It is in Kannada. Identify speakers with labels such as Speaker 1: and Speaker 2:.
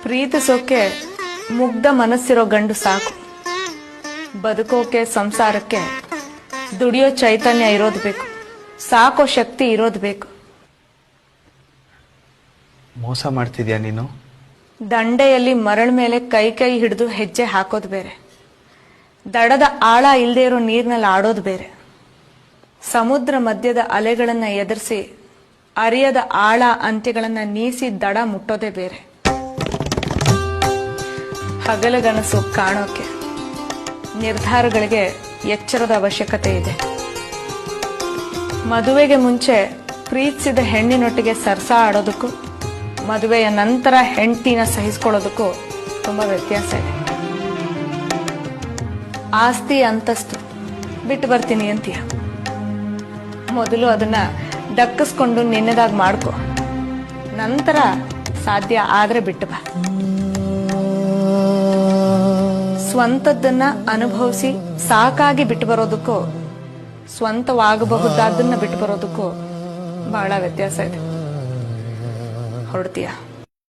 Speaker 1: ಪ್ರೀತಿಸೋಕೆ ಮುಗ್ಧ ಮನಸ್ಸಿರೋ ಗಂಡು ಸಾಕು. ಬದುಕೋಕೆ ಸಂಸಾರಕ್ಕೆ ದುಡಿಯೋ ಚೈತನ್ಯ ಇರೋದು ಬೇಕು. ಸಾಕೋ ಶಕ್ತಿ ಇರೋದು ಬೇಕು.
Speaker 2: ಮೋಸ ಮಾಡ್ತಿದ್ಯಾ ನೀನು?
Speaker 1: ದಂಡೆಯಲ್ಲಿ ಮರಳ ಮೇಲೆ ಕೈ ಕೈ ಹಿಡಿದು ಹೆಜ್ಜೆ ಹಾಕೋದು ಬೇರೆ, ದಡದ ಆಳ ಇಲ್ಲದೆ ಇರೋ ನೀರಿನಲ್ಲಿ ಆಡೋದು ಬೇರೆ. ಸಮುದ್ರ ಮಧ್ಯದ ಅಲೆಗಳನ್ನ ಎದುರಿಸಿ ಅರಿಯದ ಆಳ ಅಂತ್ಯಗಳನ್ನ ನೀಸಿ ದಡ ಮುಟ್ಟೋದೇ ಬೇರೆ. ಹಗಲಗನಸು ಕಾಣೋಕೆ ನಿರ್ಧಾರಗಳಿಗೆ ಎಚ್ಚರದ ಅವಶ್ಯಕತೆ ಇದೆ. ಮದುವೆಗೆ ಮುಂಚೆ ಪ್ರೀತಿಸಿದ ಹೆಣ್ಣಿನೊಟ್ಟಿಗೆ ಸರ್ಸ ಆಡೋದಕ್ಕೂ ಮದುವೆಯ ನಂತರ ಹೆಂಡತಿನ ಸಹಿಸ್ಕೊಳ್ಳೋದಕ್ಕೂ ತುಂಬಾ ವ್ಯತ್ಯಾಸ ಇದೆ. ಆಸ್ತಿ ಅಂತಸ್ತು ಬಿಟ್ಟು ಬರ್ತೀನಿ ಅಂತೀಯ, ಮೊದಲು ಅದನ್ನ ದಕ್ಕಿಸ್ಕೊಂಡು ನಿನ್ನೆದಾಗ ಮಾಡ್ಕೊ, ನಂತರ ಸಾಧ್ಯ ಆದ್ರೆ ಬಿಟ್ಟು ಬಾ. ಸ್ವಂತದ್ದನ್ನ ಅನುಭವಿಸಿ ಸಾಕಾಗಿ ಬಿಟ್ಟು ಬರೋದಕ್ಕೂ ಸ್ವಂತವಾಗಬಹುದಾದನ್ನ ಬಿಟ್ಟು ಬರೋದಕ್ಕೂ ಬಹಳ ವ್ಯತ್ಯಾಸ ಇದೆ. ಹೊರಡ್ತೀಯ?